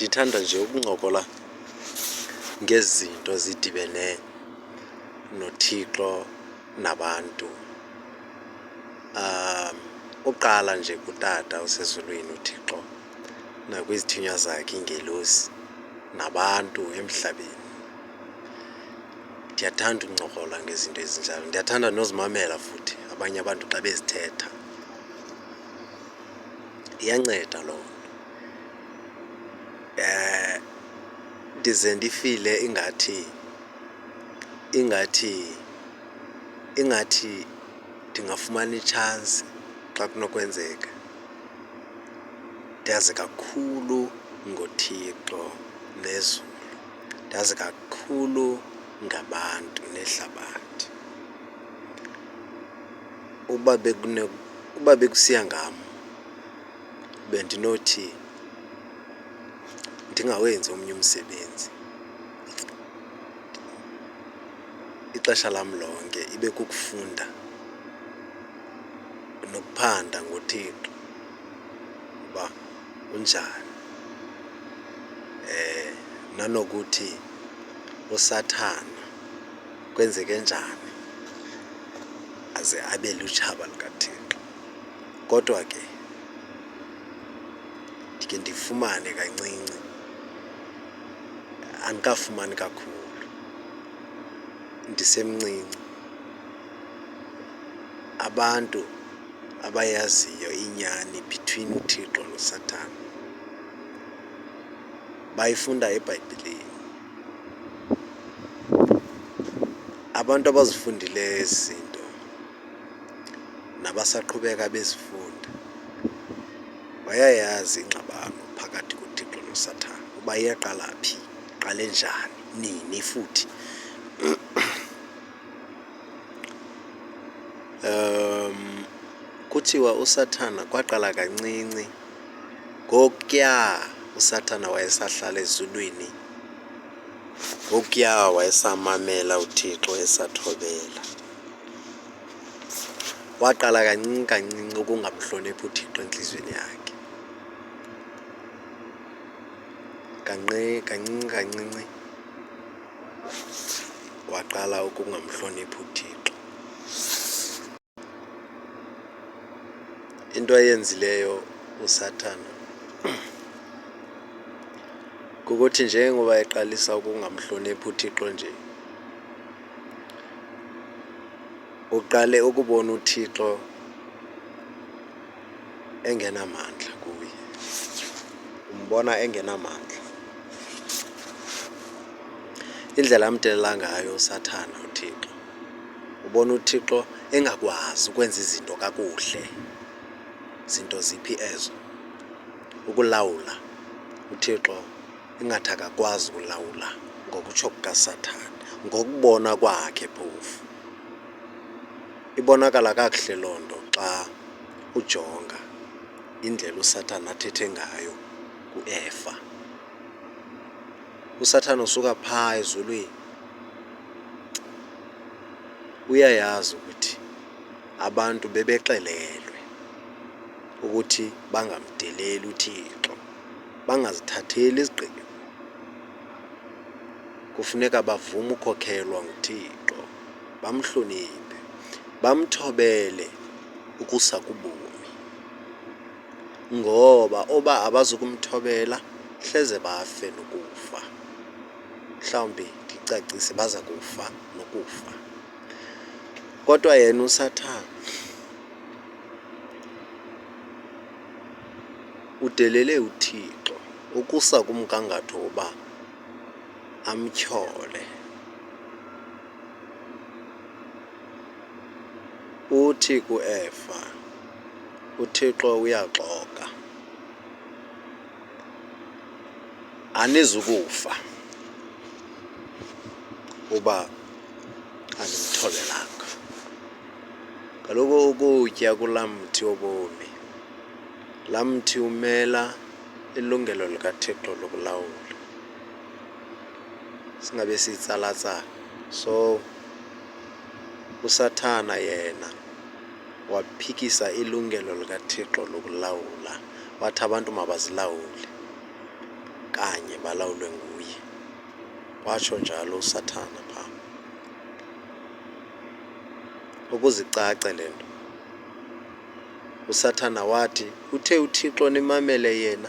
ndithanda nje ukuncokola ngezinto zidibene noThixo nabantu. Uqala nje kuTata osezulwini uThixo nakwizithunywa zakhe iingelosi nabantu emhlabeni. Ndiyathanda ukuncokola ngezinto ezinjalo, ndiyathanda nozimamela futhi abanye abantu xa bezithetha. Iyanceda loo nto. Ndize ndifile ingathi ndingafumana itshansi xa kunokwenzeka ndazi kakhulu ngoThixo nezulu, ndazi kakhulu ngabantu nehlabathi. Uba bekusiya ngam bendinothi ndingawenzi omnye umsebenzi, ixesha lam lonke ibe kukufunda nokuphanda ngoThixo uba unjani. Nanokuthi uSathana kwenzeke njani aze abe lutshaba lukaThixo. Kodwa ke ndike ndifumane kancinci, andikafumani kakhulu, ndisemncinci. Abantu abayaziyo inyani between uThixo noSathana bayifunda eBhayibhileni. Abantu abazifundileyo ezi zinto nabasaqhubeka bezifunda bayayazi ingxabano phakathi koThixo noSathana uba iyaqala phi, iqale njani, nini futhi. Kuthiwa uSathana kwaqala kancinci ngokuya uSathana wayesahlala ezulwini, ngokuya wayesamamela uThixo esathobela. Waqala kancinci kancinci ukungamhloniphi uThixo entliziyweni yakhe, kancinci kancinci waqala ukungamhloniphi uThixo. Into ayenzileyo uSathana kukuthi njengoba eqalisa ukungamhloniphi uThixo nje, uqale ukubona uThixo engenamandla kuye, umbona engenamandla. Indlela amdelela ngayo uSathana uThixo, ubona uThixo engakwazi ukwenza izinto kakuhle. Zinto ziphi ezo? Ukulawula. uThixo ingathi akakwazi ukulawula ngokutsho kukaSathana, ngokubona kwakhe phofu. Ibonakala kakuhle loo nto xa ujonga indlela uSathana athethe ngayo kuEva. uSathana usuka phaa ezulwini uyayazi ukuthi abantu bebexelelwe ukuthi bangamdeleli uThixo, bangazithatheli izigqibo. Kufuneka bavume ukhokhelwa nguThixo, bamhloniphe, bamthobele ukusa kubomi. Ngoba oba abazukumthobela hleze bafe nokufa. Mhlawumbi ndicacise, baza kufa nokufa. Kodwa yena uSathana udelele uThixo ukusa kumgangatho woba amtyhole. Uthi kuEva, uThixo uyaxoka, anizukufa uba animtholelanga. Kaloku ukutya kulaa mthi wobomi, laa mthi umela ilungelo likaThixo lokulawula, singabe siyitsala-tsala. So uSathana yena waphikisa ilungelo likaThixo lokulawula, wathi abantu mabazilawule. kanye balawulwe nguye. Watsho njalo uSathana phaa. Ukuzicace le nto, uSathana wathi, uthe uThixo nimamele yena?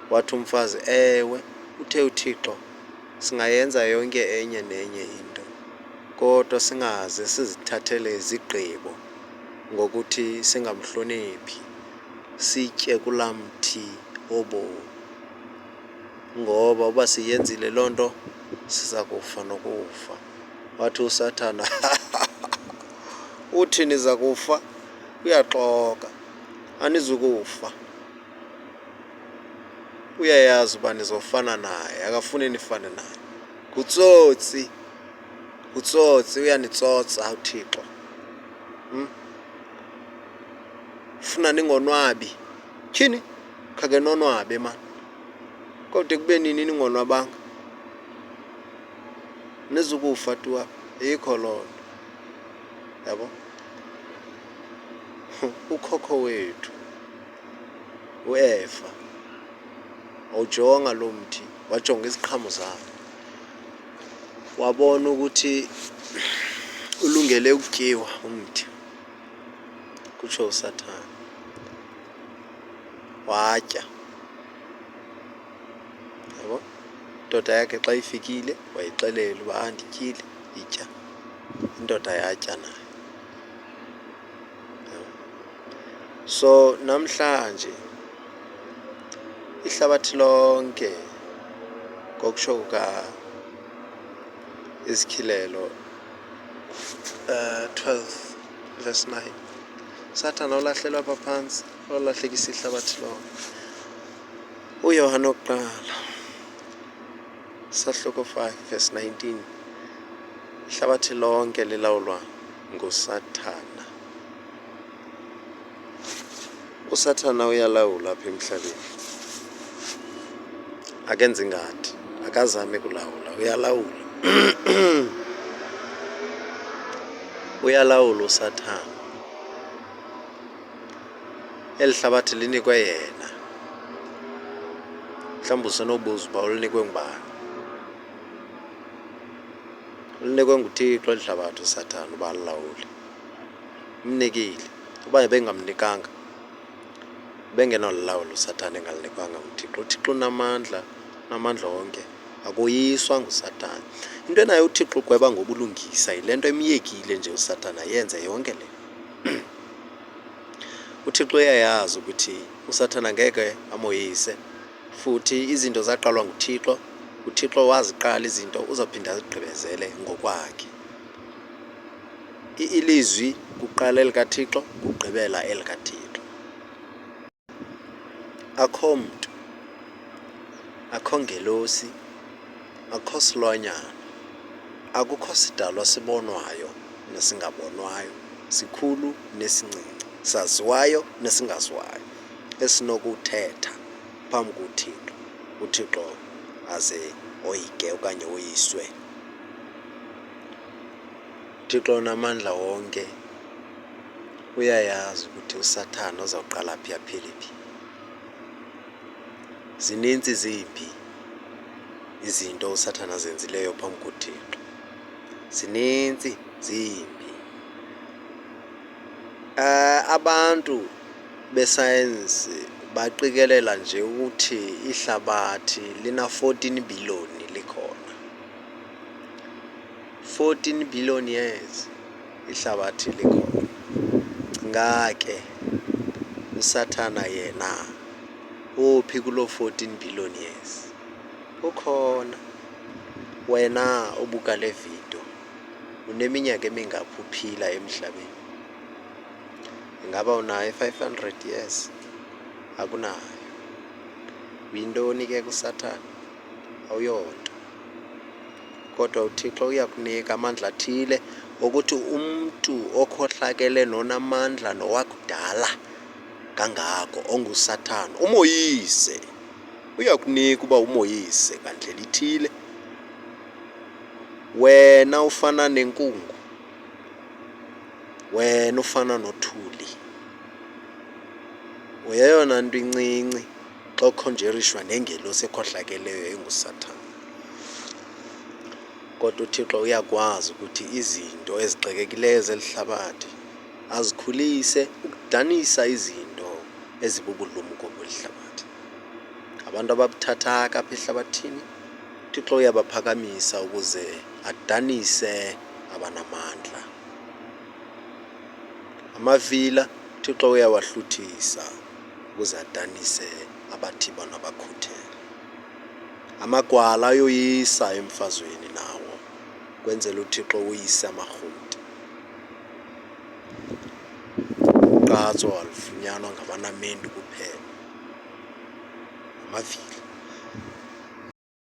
Wathi umfazi, ewe, uthe uThixo singayenza yonke enye nenye into, kodwa singaze sizithathele izigqibo ngokuthi singamhloniphi, sitye kulaa mthi obomi, ngoba uba siyenzile loo nto siza kufa nokufa. Wathi uSathana, uthi niza kufa? Uyaxoka, anizukufa. Uyayazi uba nizofana naye, akafuni nifane naye. Ngutsotsi, ngutsotsi, uyanitsotsa uThixo. Ufuna ningonwabi. Tyhini, khake nonwabe mani. Kodwa kube nini ningonwabanga? Nizukufa tu apha, ayikho loo nto. Yabo? Ukhokho wethu uEva wawujonga lo mthi, wajonga iziqhamo zawo, wabona ukuthi ulungele ukutyiwa umthi, kutsho uSathana. Watya. Yabo? Indoda yakhe xa ifikile wayixelela uba andityile, itya. Indoda yatya nayo. So namhlanje ihlabathi lonke, ngokutsho kuka Izikhilelo 12:9, uSathana ulahlelwa apha phantsi, walahlekisa ihlabathi lonke. uYohane wokuqala sahluko 5:19, ihlabathi lonke lilawulwa nguSathana. uSathana uyalawula apha emhlabeni, akenzi ngathi, akazame kulawula, uyalawula. Uyalawula uSathana. Eli hlabathi linikwe yena. Mhlawumbi usenobuza uba ulinikwe ngubani? Ulinikwe nguThixo eli hlabathi uSathana uba alilawule. Umnikile. Uba ebengamnikanga, bengenolilawula uSathana engalinikwanga nguThixo. uThixo unamandla, unamandla onke, akoyiswa nguSathana. Into enaye uThixo ugweba ngobulungisa yile nto emyekile nje uSathana yenze yonke le. uThixo uyayazi ukuthi uSathana ngeke amoyise, futhi izinto zaqalwa nguThixo. uThixo waziqala izinto, uzawuphinda azigqibezele ngokwakhe. Ilizwi kuqala elikaThixo, kugqibela elikaThixo. Akho mntu, akho ngelosi, akho silwanyana, akukho sidalwa sibonwayo nesingabonwayo, sikhulu nesincinci, saziwayo nesingaziwayo, esinokuthetha phambi kuThixo, uThixo aze oyike okanye oyiswe. uThixo unamandla wonke, uyayazi ukuthi uSathana uzawuqala phi aphele phi. Zinintsi zimbi izinto uSathana azenzileyo phambi kuThixo, zinintsi zimbi. Abantu besayensi baqikelela nje ukuthi ihlabathi lina-14 billion likhona. 14 billion years ihlabathi likhona. Ngake uSathana yena uphi kuloo 14 billion years? Ukhona. Wena obuka le video uneminyaka emingaphi uphila emhlabeni? Ingaba unayo 500 years? Akunayo. Uyintoni ke kuSathana? Awuyonto. Kodwa uThixo uyakunika amandla athile ukuthi umntu okhohlakele nonamandla nowakudala kangako onguSathana umoyise. Uyakunika uba umoyise ngandlela ithile. Wena ufana nenkungu, wena ufana nothuli, uyeyona nto incinci xa ukhonjerishwa nengelosi ekhohlakeleyo enguSathane. Kodwa uThixo uyakwazi ukuthi izinto ezigqekekileyo zeli hlabathi azikhulise ukudanisa izinto ezibubulumko beli hlabathi. Abantu ababuthathaka apha ehlabathini uThixo uyabaphakamisa ukuze adanise abanamandla. Amavila uThixo uyawahluthisa ukuze adanise abathiba nabakhuthele. Amagwala ayoyisa emfazweni nawo kwenzela uThixo uyise amarhuti. Uqatso alufunyanwa ngabanamendu kuphela, amavila.